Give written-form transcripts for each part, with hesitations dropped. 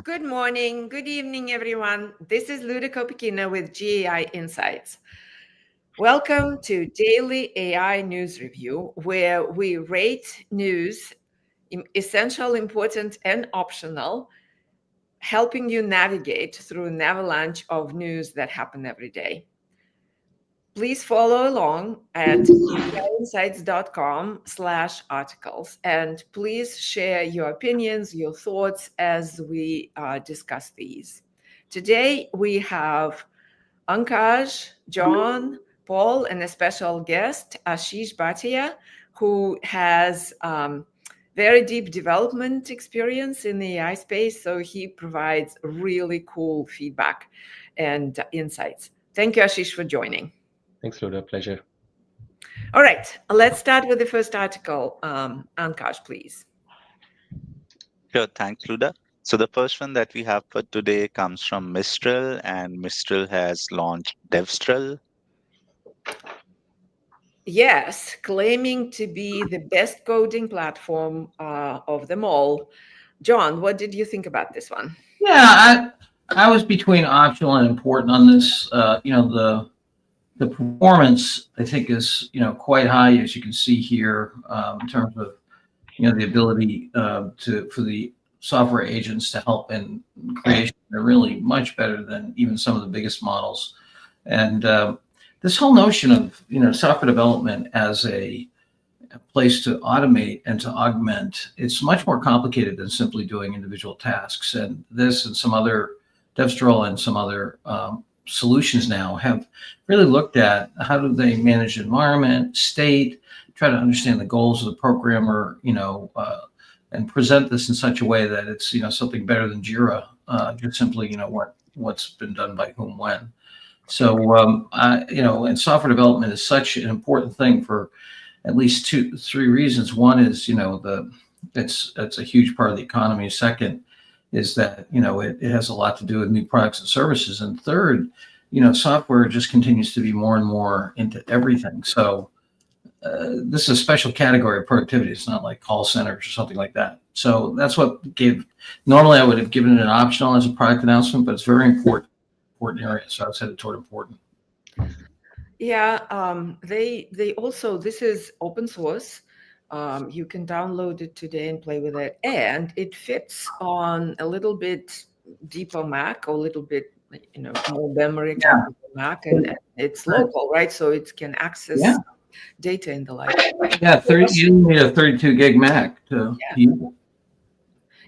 Good morning, good evening, everyone. This is Luda Kopikina with GAI Insights. Welcome to Daily AI News Review, where we rate news essential, important, and optional, helping you navigate through an avalanche of news that happen every day. Please follow along at gaiinsights.com/articles, and please share your opinions, your thoughts as we discuss these. Today we have Ankaj, John, Paul, and a special guest, Ashish Bhatia, who has very deep development experience in the AI space, so he provides really cool feedback and insights. Thank you, Ashish, for joining. Thanks, Luda. Pleasure. All right, let's start with the first article. Ankash, please. Sure, thanks, Luda. So the first one that we have for today comes from Mistral, and Mistral has launched Devstral. Yes, claiming to be the best coding platform of them all. John, what did you think about this one? Yeah, I was between optional and important on this. The performance I think is quite high, as you can see here, in terms of the ability for the software agents to help in creation. They're really much better than even some of the biggest models. And this whole notion of software development as a place to automate and to augment, it's much more complicated than simply doing individual tasks. And this and some other Devstral and some other solutions now have really looked at how do they manage environment, state, try to understand the goals of the programmer, and present this in such a way that it's something better than Jira, just simply what's been done by whom when. So and software development is such an important thing for at least three reasons. One is it's a huge part of the economy. Second is that it has a lot to do with new products and services. And third, software just continues to be more and more into everything. So this is a special category of productivity. It's not like call centers or something like that. So that's what normally I would have given it an optional as a product announcement, but it's very important area. So I was headed toward important. Yeah, they also, this is open source. You can download it today and play with it, and it fits on a little bit deeper Mac, or a little bit more memory Mac, and it's local, right? So it can access data in the like. Yeah, you need a 32 gig Mac to use it.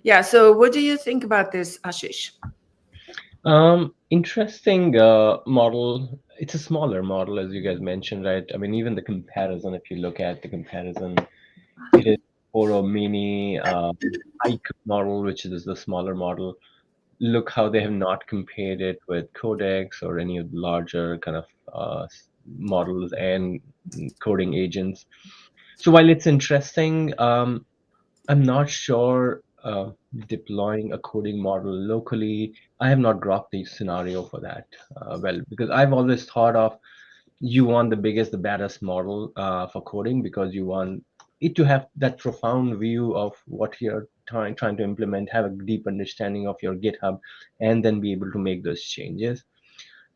Yeah. So what do you think about this, Ashish? Interesting model. It's a smaller model, as you guys mentioned, right? I mean, even the comparison, if you look at the comparison, it is for a mini Ike model, which is the smaller model. Look how they have not compared it with Codex or any of the larger kind of models and coding agents. So while it's interesting, I'm not sure deploying a coding model locally. I have not dropped the scenario for that. Because I've always thought of you want the biggest, the baddest model for coding, because you want it to have that profound view of what you're trying to implement, have a deep understanding of your GitHub, and then be able to make those changes.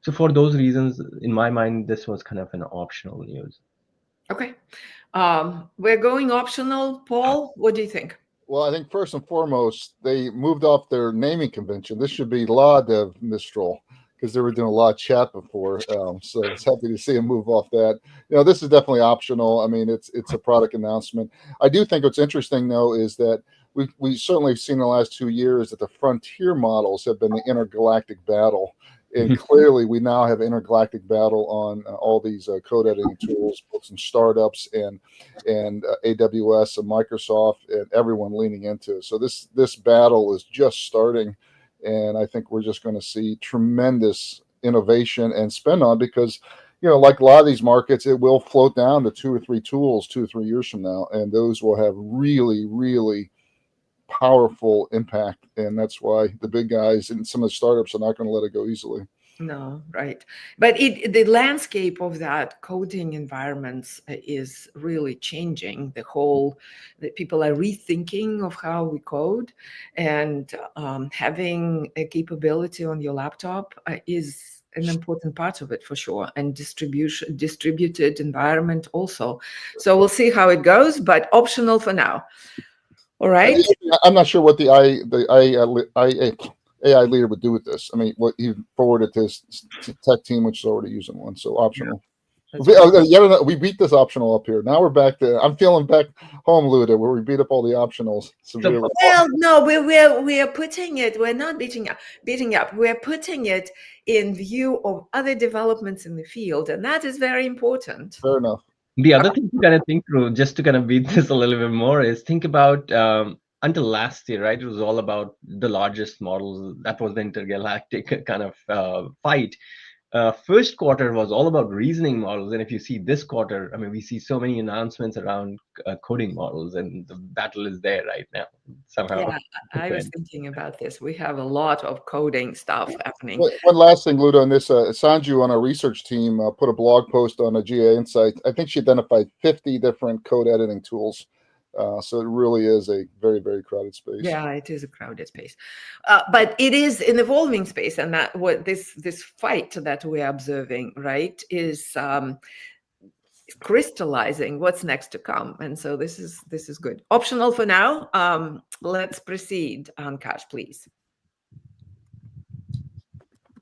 So for those reasons, in my mind, this was kind of an optional news. Okay. We're going optional. Paul, what do you think? Well, I think first and foremost, they moved off their naming convention. This should be Law Mistral, because they were doing a lot of chat before. So it's happy to see them move off that. This is definitely optional. I mean, it's a product announcement. I do think what's interesting, though, is that we certainly seen in the last 2 years that the frontier models have been the intergalactic battle. And clearly, we now have intergalactic battle on all these code editing tools, both from startups and AWS and Microsoft, and everyone leaning into it. So this battle is just starting, and I think we're just going to see tremendous innovation and spend on, because like a lot of these markets, it will float down to 2 or 3 tools 2 or 3 years from now, and those will have really, really powerful impact. And that's why the big guys and some of the startups are not going to let it go easily. No, right. But the landscape of that coding environments is really changing. That people are rethinking of how we code, and having a capability on your laptop is an important part of it for sure, and distributed environment also. So we'll see how it goes, but optional for now. All right. I'm not sure what the AI leader would do with this. I mean, what he forwarded to his tech team, which is already using one, so optional. We beat this optional up here. Now we're back to. I'm feeling back home, Luda, where we beat up all the optionals severely. Well, no, we are putting it. We're not beating up. We're putting it in view of other developments in the field, and that is very important. Fair enough. The other thing to kind of think through, just to kind of beat this a little bit more, is think about until last year, right? It was all about the largest models. That was the intergalactic kind of fight. First quarter was all about reasoning models, and if you see this quarter, I mean, we see so many announcements around coding models, and the battle is there right now somehow. Yeah, I was thinking about this. We have a lot of coding stuff happening. One last thing, Luda, on this, Sanju on our research team put a blog post on a GAI Insights. I think she identified 50 different code editing tools. So it really is a very, very crowded space. Yeah, it is a crowded space, but it is an evolving space, and that what this fight that we're observing, right, is crystallizing what's next to come, and so this is good. Optional for now. Let's proceed, Ankash, please.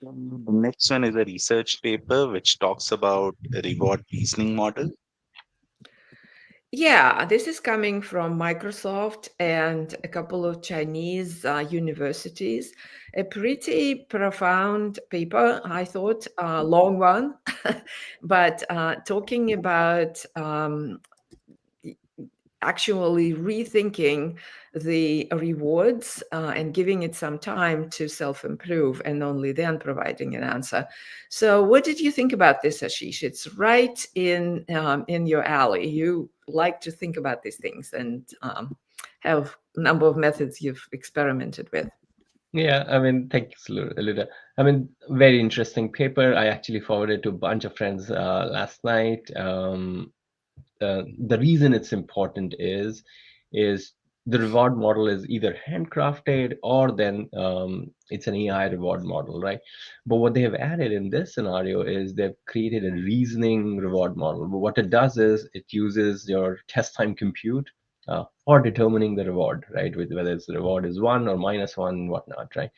The next one is a research paper which talks about a reward reasoning model. Yeah, this is coming from Microsoft and a couple of Chinese universities. A pretty profound paper, I thought, long one, but talking about actually rethinking the rewards and giving it some time to self-improve, and only then providing an answer. So what did you think about this, Ashish? It's right in your alley. You like to think about these things and have a number of methods you've experimented with. Yeah, I mean, thanks, Luda. I mean, very interesting paper. I actually forwarded to a bunch of friends last night. The reason it's important is the reward model is either handcrafted or then it's an AI reward model, right? But what they have added in this scenario is they've created a reasoning reward model. But what it does is it uses your test time compute for determining the reward, right? With whether it's the reward is 1 or -1, whatnot, right?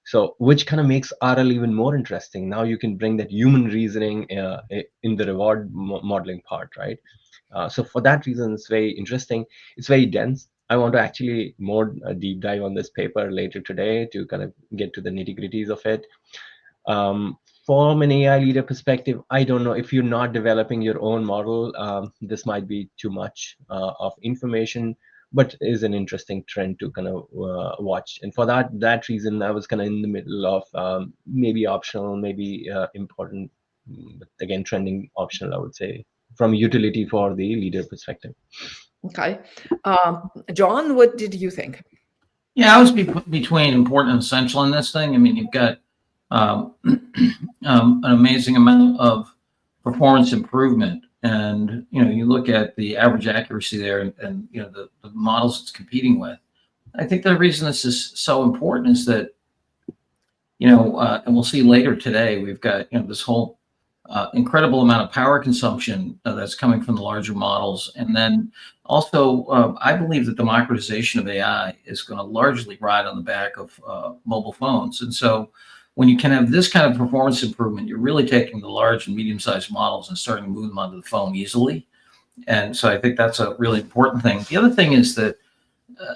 So which kind of makes RL even more interesting. Now you can bring that human reasoning in the reward modeling part, right? So for that reason, it's very interesting. It's very dense. I want to actually more deep dive on this paper later today to kind of get to the nitty-gritties of it. From an AI leader perspective, I don't know if you're not developing your own model, this might be too much of information, but is an interesting trend to kind of watch. And for that reason, I was kind of in the middle of maybe optional, maybe important, but again, trending optional, I would say, from utility for the leader perspective. Okay. John, what did you think? Yeah, I was between important and essential in this thing. I mean, you've got an amazing amount of performance improvement, and you look at the average accuracy there, and the models it's competing with. I think the reason this is so important is that and we'll see later today, we've got this whole incredible amount of power consumption that's coming from the larger models. And then also, I believe that the democratization of AI is going to largely ride on the back of mobile phones. And so when you can have this kind of performance improvement, you're really taking the large and medium-sized models and starting to move them onto the phone easily. And so I think that's a really important thing. The other thing is that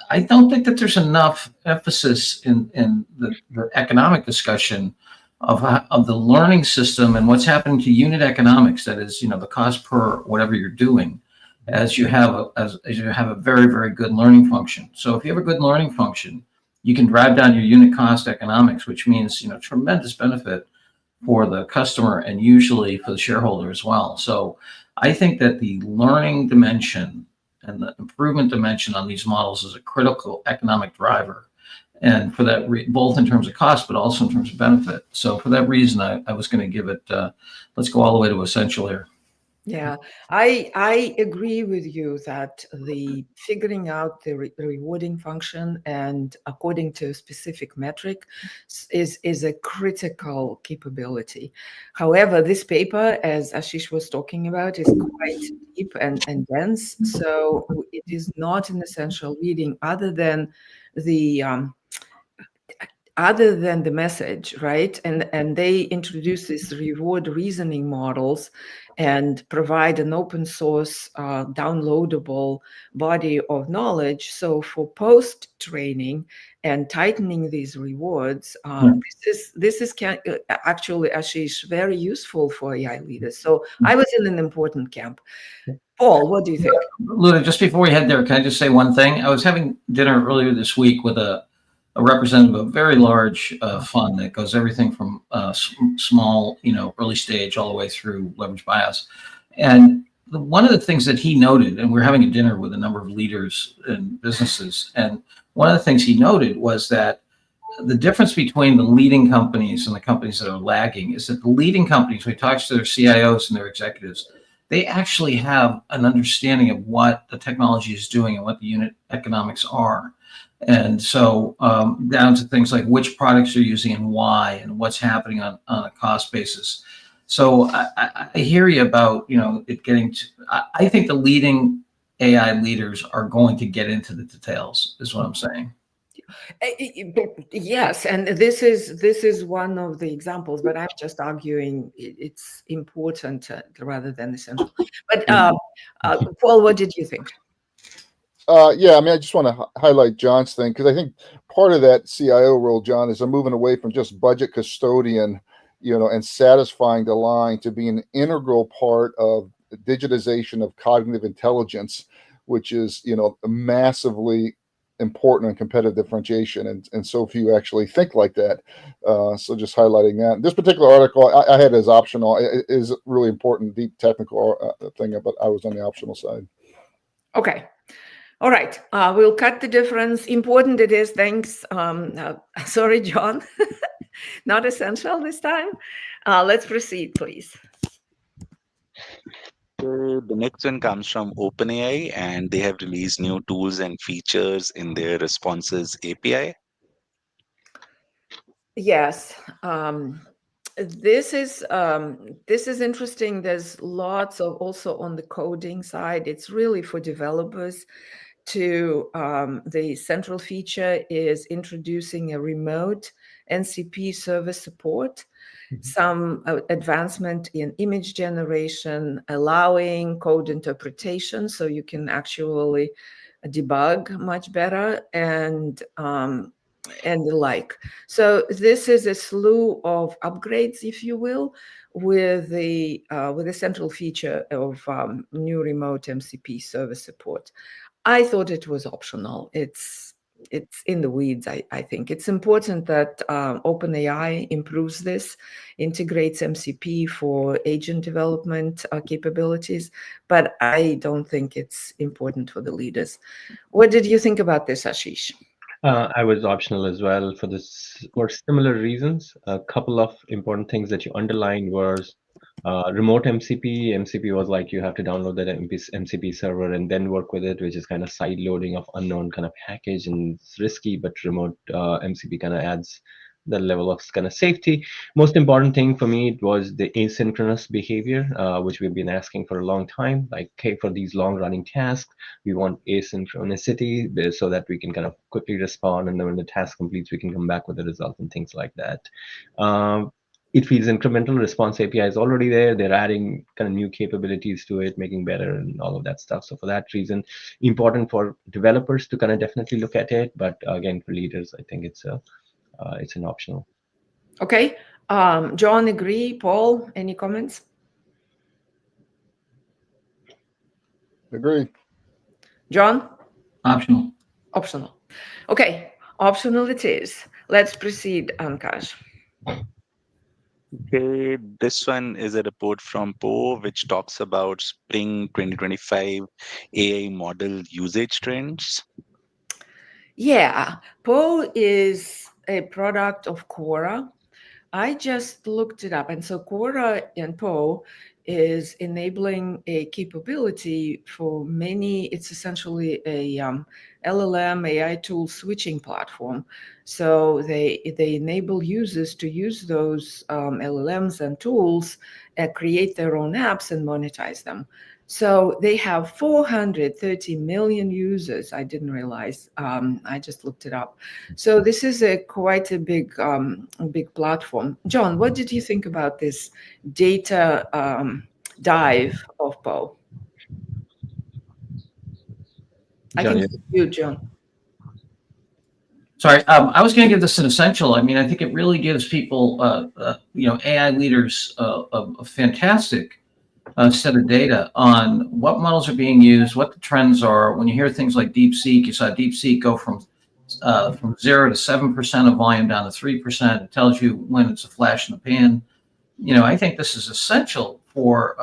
I don't think that there's enough emphasis in the economic discussion of the learning system and what's happening to unit economics. That is, the cost per whatever you're doing, as you have a very, very good learning function. So if you have a good learning function, you can drive down your unit cost economics, which means tremendous benefit for the customer and usually for the shareholder as well. So I think that the learning dimension and the improvement dimension on these models is a critical economic driver. And for that, both in terms of cost, but also in terms of benefit. So for that reason, I was going to give it, let's go all the way to essential here. Yeah, I agree with you that the figuring out the rewarding function and according to a specific metric is a critical capability. However, this paper, as Ashish was talking about, is quite deep and dense, so it is not an essential reading other than the message, right? And they introduce these reward reasoning models and provide an open source downloadable body of knowledge. So for post training and tightening these rewards, this is actually, Ashish, very useful for AI leaders. So I was in an important camp. Paul, what do you think? Luda, just before we head there, can I just say one thing? I was having dinner earlier this week with a representative of a very large fund that goes everything from small, early stage all the way through leverage buyouts. And one of the things that he noted, and we're having a dinner with a number of leaders in businesses, and one of the things he noted was that the difference between the leading companies and the companies that are lagging is that the leading companies, when he talks to their CIOs and their executives, they actually have an understanding of what the technology is doing and what the unit economics are. And so down to things like which products you're using and why and what's happening on a cost basis. So I hear you about, it getting to, I think the leading AI leaders are going to get into the details, is what I'm saying. Yes, and this is one of the examples, but I'm just arguing it's important rather than essential. But Paul, what did you think? Yeah, I mean, I just want to highlight John's thing because I think part of that CIO role, John, is they're moving away from just budget custodian, and satisfying the line to be an integral part of the digitization of cognitive intelligence, which is, massively important and competitive differentiation. And so few actually think like that. So just highlighting that. This particular article I had as optional. It is really important, deep technical thing, but I was on the optional side. Okay. All right, we'll cut the difference. Important it is, thanks. Sorry, John, not essential this time. Let's proceed, please. The next one comes from OpenAI, and they have released new tools and features in their responses API. Yes, this is interesting. There's lots of also on the coding side. It's really for developers. The central feature is introducing a remote NCP service support, some advancement in image generation, allowing code interpretation, so you can actually debug much better, and the like. So this is a slew of upgrades, if you will, with the central feature of new remote MCP service support. I thought it was optional. It's in the weeds. I think it's important that OpenAI improves this, integrates MCP for agent development capabilities, but I don't think it's important for the leaders. What did you think about this, Ashish? I was optional as well for similar reasons. A couple of important things that you underlined was remote MCP. MCP was like you have to download that MCP server and then work with it, which is kind of side loading of unknown kind of package, and it's risky, but remote MCP kind of adds the level of kind of safety. Most important thing for me was the asynchronous behavior, which we've been asking for a long time. Like, okay, for these long running tasks, we want asynchronicity so that we can kind of quickly respond, and then when the task completes, we can come back with the result and things like that. It feels incremental. Response API is already there. They're adding kind of new capabilities to it, making better and all of that stuff. So for that reason, important for developers to kind of definitely look at it. But again, for leaders, I think it's an optional. Okay. John, agree. Paul, any comments? Agree. John? Optional. Optional. Okay, optional it is. Let's proceed, Ankash. Okay, this one is a report from Poe, which talks about Spring 2025 AI model usage trends. Yeah, Poe is a product of Quora. I just looked it up. And so Quora and Poe is enabling a capability for many. It's essentially a LLM AI tool switching platform. So they enable users to use those LLMs and tools and create their own apps and monetize them. So they have 430 million users. I didn't realize. I just looked it up. So this is quite a big platform. John, what did you think about this data dive of Poe? I John, can you- see you, John. Sorry, I was going to give this an essential. I mean, I think it really gives people, AI leaders, a fantastic set of data on what models are being used, what the trends are. When you hear things like DeepSeek, you saw DeepSeek go from 0 to 7% of volume down to 3%. It tells you when it's a flash in the pan. I think this is essential for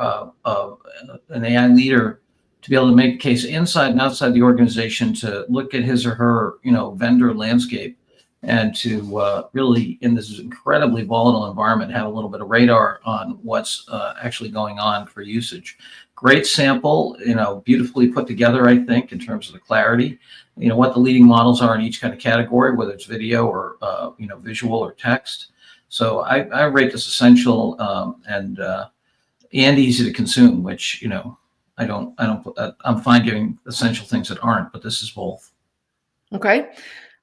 an AI leader to be able to make a case inside and outside the organization, to look at his or her, vendor landscape, and to really, in this incredibly volatile environment, have a little bit of radar on what's actually going on for usage. Great sample, beautifully put together, I think, in terms of the clarity, what the leading models are in each kind of category, whether it's video or, visual or text. So I rate this essential, and easy to consume, which, I'm fine giving essential things that aren't, but this is both. Okay.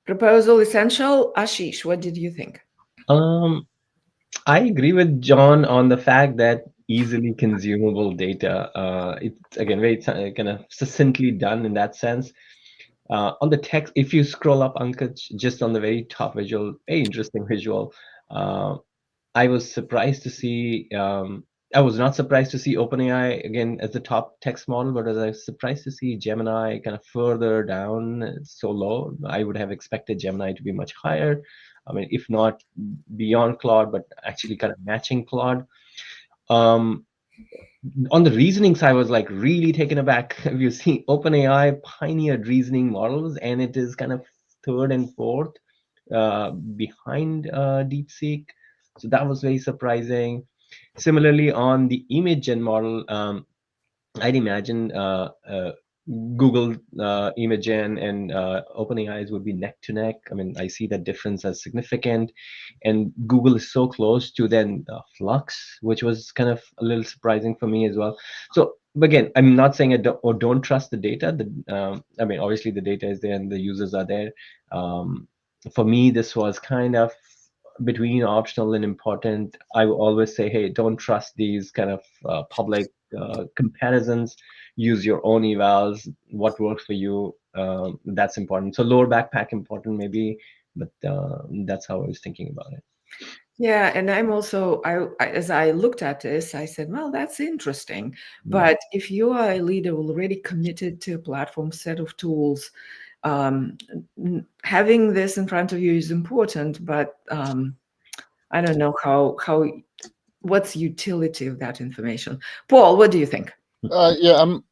Proposal essential. Ashish, what did you think? I agree with John on the fact that easily consumable data. It's again very kind of succinctly done in that sense. On the text, if you scroll up, Ankaj, just on the very top visual, very interesting visual. I was surprised to see. I was not surprised to see OpenAI again as the top text model, but I was surprised to see Gemini kind of further down, so low. I would have expected Gemini to be much higher. I mean, if not beyond Claude, but actually kind of matching Claude. Um, on the reasoning side, I was like really taken aback. You see, OpenAI pioneered reasoning models, and it is kind of third and fourth behind DeepSeek. So that was very surprising. Similarly, on the image gen model, I'd imagine Google Imagen and OpenAI's would be neck to neck. I mean, I see that difference as significant, and Google is so close to then Flux, which was kind of a little surprising for me as well. So again, I'm not saying don't trust the data. I mean, obviously the data is there and the users are there. For me, this was kind of between optional and important. I will always say, hey, don't trust these kind of public comparisons. Use your own evals. What works for you, that's important. So lower backpack important maybe, but that's how I was thinking about it. Yeah, and I'm also, as I looked at this, I said, well, that's interesting. But if you are a leader already committed to a platform set of tools, having this in front of you is important, but I don't know what's utility of that information. Paul, what do you think? Yeah, I'm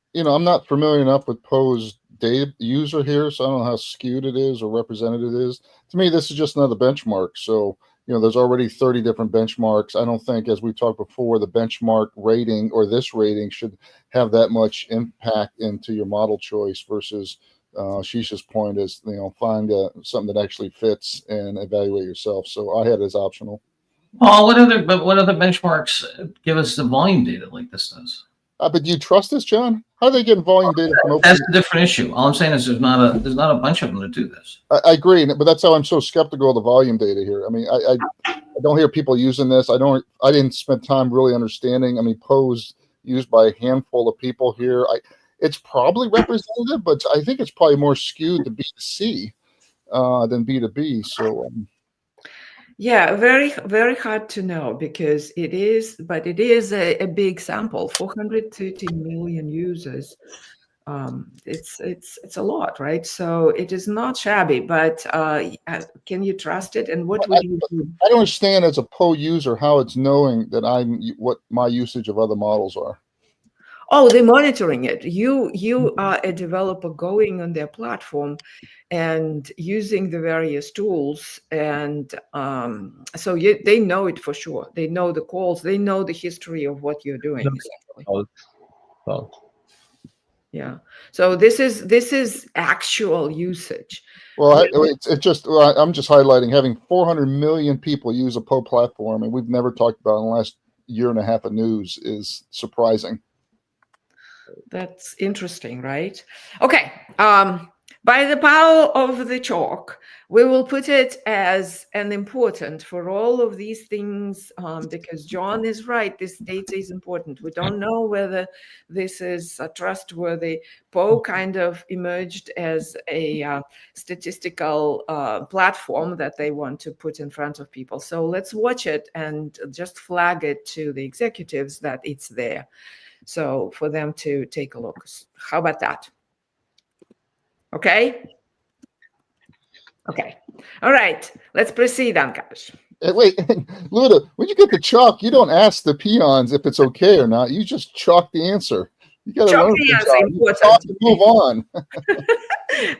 not familiar enough with Poe's data user here, so I don't know how skewed it is or represented it is. To me, this is just another benchmark. So, there's already 30 different benchmarks. I don't think, as we talked before, the benchmark rating or this rating should have that much impact into your model choice versus Shisha's point is, find something that actually fits and evaluate yourself. So I had it as optional. Paul, what other benchmarks give us the volume data like this does? But do you trust this, John? How are they getting volume data from open? That's a different issue. All I'm saying is there's not a bunch of them that do this. I agree, but that's how I'm so skeptical of the volume data here. I mean, I don't hear people using this. I didn't spend time really understanding. I mean, Poe's used by a handful of people here. It's probably representative, but I think it's probably more skewed to B2C than B2B. So. Yeah, very, very hard to know because it is a big sample, 430 million users. It's a lot, right? So it is not shabby, but can you trust it? And what would you do? I don't understand as a Poe user how it's knowing that what my usage of other models are. Oh, they're monitoring it. You are a developer going on their platform and using the various tools, and so they know it for sure. They know the calls. They know the history of what you're doing, essentially. Well, Yeah. So this is actual usage. Well, it's just I'm just highlighting having 400 million people use a Poe platform, and we've never talked about in the last year and a half of news is surprising. That's interesting, right? Okay. By the power of the chalk, we will put it as an important for all of these things, because John is right. This data is important. We don't know whether this is a trustworthy. Poe kind of emerged as a statistical platform that they want to put in front of people. So let's watch it and just flag it to the executives that it's there. So for them to take a look. How about that? Okay? Okay. All right. Let's proceed, Ankash. Wait, Luda, when you get the chalk, you don't ask the peons if it's okay or not. You just chalk the answer. You got to Chalk learn the from answer, John. You important. talk and move on.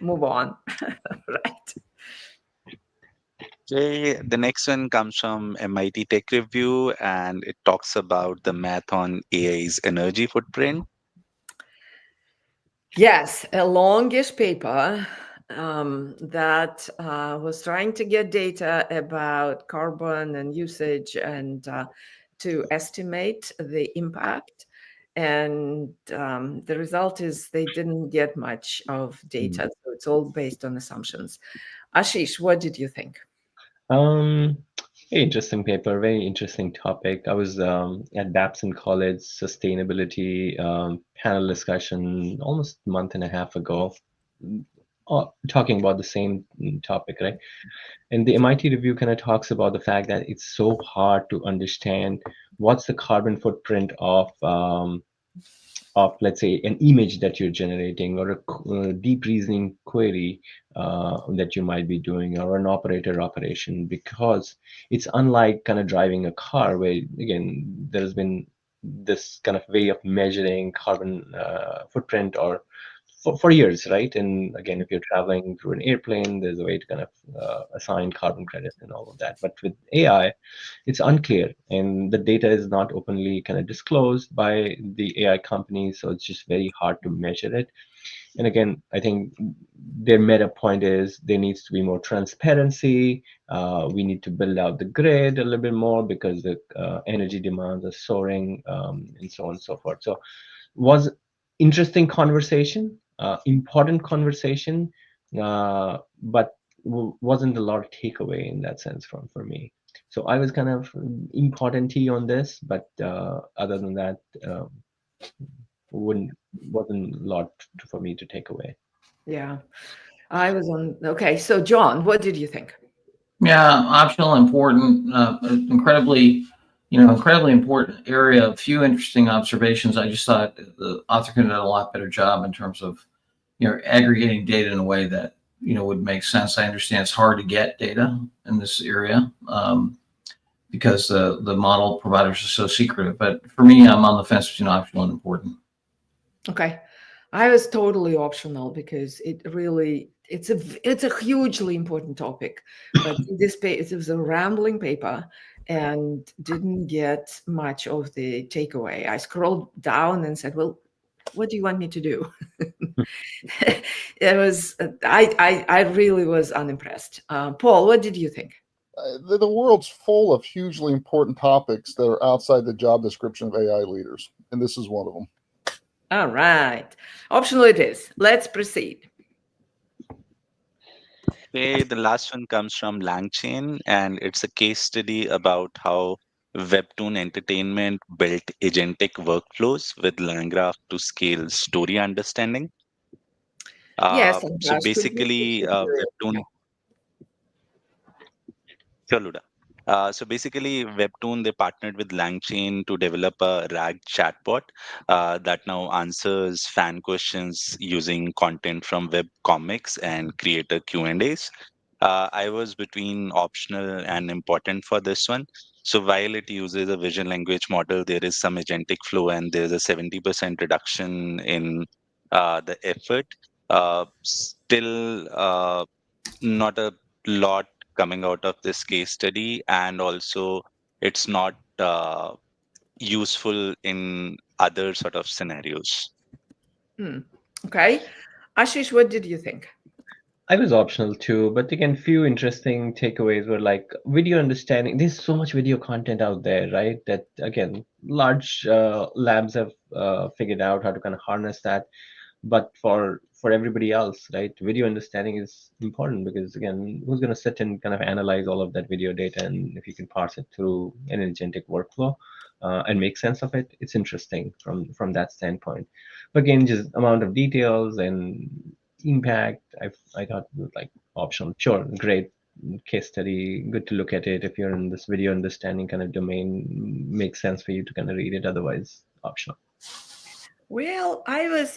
Move on. Right. Okay, the next one comes from MIT Tech Review, and it talks about the math on AI's energy footprint. Yes, a longish paper that was trying to get data about carbon and usage and to estimate the impact. And the result is they didn't get much of data. So it's all based on assumptions. Ashish, what did you think? Um, very interesting paper, very interesting topic. I was at Babson College sustainability panel discussion almost a month and a half ago, talking about the same topic, right? And the MIT review kind of talks about the fact that it's so hard to understand what's the carbon footprint of let's say an image that you're generating, or a deep reasoning query that you might be doing, or an operator operation, because it's unlike kind of driving a car where again there's been this kind of way of measuring carbon footprint or for years, right? And again, if you're traveling through an airplane, there's a way to kind of assign carbon credits and all of that. But with AI, it's unclear, and the data is not openly kind of disclosed by the AI companies, so it's just very hard to measure it. And again, I think their meta point is there needs to be more transparency. We need to build out the grid a little bit more because the energy demands are soaring, and so on and so forth. So was interesting conversation, important conversation, but wasn't a lot of takeaway in that sense for me. So I was kind of important on this, but other than that, wouldn't wasn't a lot for me to take away. Yeah, I was on. Okay, so John, what did you think? Yeah, optional, important, incredibly important area. A few interesting observations. I just thought the author could have done a lot better job in terms of, aggregating data in a way that, would make sense. I understand it's hard to get data in this area because the model providers are so secretive. But for me, I'm on the fence between optional and important. Okay, I was totally optional because it's a hugely important topic, but it was a rambling paper and didn't get much of the takeaway. I scrolled down and said, "Well, what do you want me to do?" It was I really was unimpressed. Paul, what did you think? The world's full of hugely important topics that are outside the job description of AI leaders, and this is one of them. All right, optional it is. Let's proceed. Okay, the last one comes from Langchain, and it's a case study about how Webtoon Entertainment built agentic workflows with LangGraph to scale story understanding. Yes, So Andrash, basically, Webtoon. Sure, Luda. So basically, Webtoon, they partnered with LangChain to develop a RAG chatbot that now answers fan questions using content from web comics and creator Q&As. I was between optional and important for this one. So while it uses a vision language model, there is some agentic flow and there's a 70% reduction in the effort. Still, not a lot coming out of this case study, and also it's not useful in other sort of scenarios. Okay. Ashish, what did you think? I was optional too, but again, few interesting takeaways were like video understanding. There's so much video content out there, right? That again, large labs have figured out how to kind of harness that. But for everybody else, right, video understanding is important because again, who's going to sit and kind of analyze all of that video data, and if you can parse it through an agentic workflow and make sense of it, it's interesting from that standpoint. But again, just amount of details and impact, I thought was like optional. Sure, great case study, good to look at it. If you're in this video understanding kind of domain, makes sense for you to kind of read it. Otherwise, optional. Well,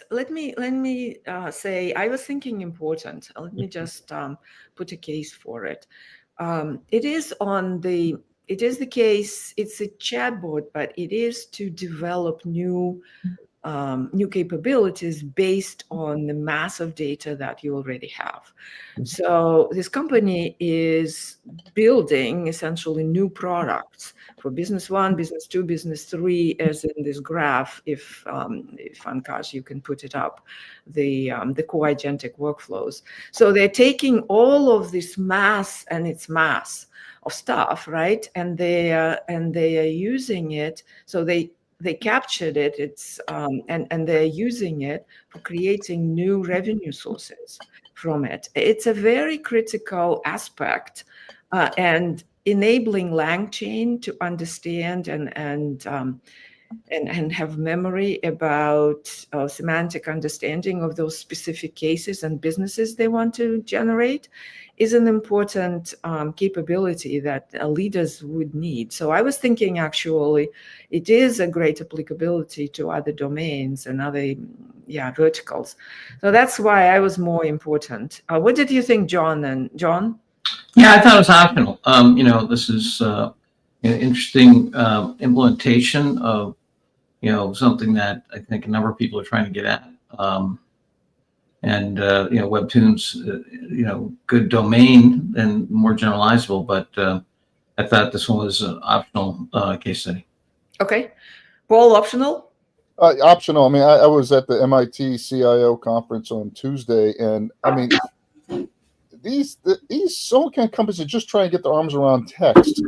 let me say, I was thinking important. Let me just put a case for it. It is the case, it's a chatbot, but it is to develop new capabilities based on the mass of data that you already have. So this company is building essentially new products for business 1, business 2, business 3, as in this graph. If Ankash, you can put it up, the co-agentic workflows. So they're taking all of this mass and its mass of stuff, right? And they are using it. So they captured it. It's and they're using it for creating new revenue sources from it. It's a very critical aspect, and enabling LangChain to understand and have memory about semantic understanding of those specific cases and businesses they want to generate is an important capability that leaders would need. So I was thinking actually it is a great applicability to other domains and other verticals. So that's why I was more important. What did you think, John? And John? Yeah, I thought it was optional. This is an interesting implementation of something that I think a number of people are trying to get at. Webtoon's good domain and more generalizable, but I thought this one was an optional case study. Okay, Paul, optional. Optional. I mean, I was at the MIT CIO conference on Tuesday, and I mean, these so many companies are just trying to get their arms around text.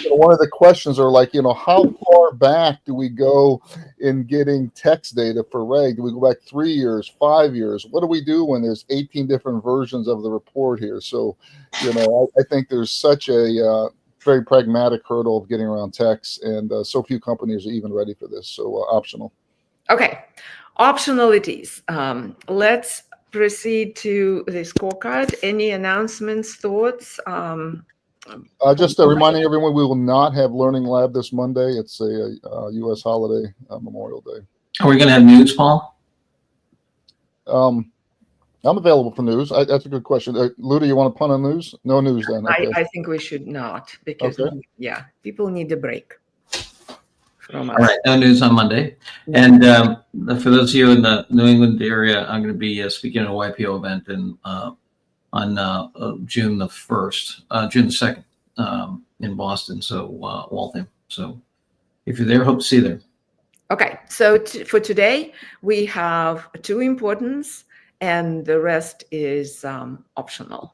One of the questions are like, how far back do we go in getting text data for reg? Do we go back 3 years, 5 years? What do we do when there's 18 different versions of the report here? So, I think there's such a very pragmatic hurdle of getting around text, and so few companies are even ready for this. So optional. Okay, optionalities. Let's proceed to the scorecard. Any announcements, thoughts? Just reminding everyone, we will not have Learning Lab this Monday. It's a U.S. holiday, Memorial Day. Are we going to have news, Paul? I'm available for news. That's a good question. Luda, you want to punt on news? No news then. Okay. I think we should not, because people need a break from us. All right, no news on Monday. And for those of you in the New England area, I'm going to be speaking at a YPO event on June the 2nd in Boston, so Waltham. So if you're there, hope to see you there. Okay, so for today, we have 2 importance, and the rest is optional.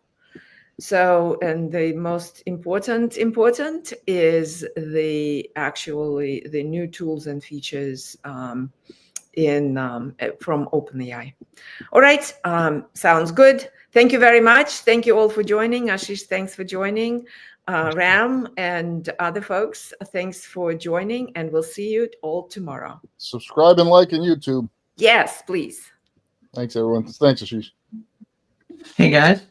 So, and the most important is the new tools and features from OpenAI. All right, sounds good. Thank you very much. Thank you all for joining. Ashish, thanks for joining. Ram and other folks, thanks for joining, and we'll see you all tomorrow. Subscribe and like on YouTube. Yes, please. Thanks, everyone. Thanks, Ashish. Hey, guys.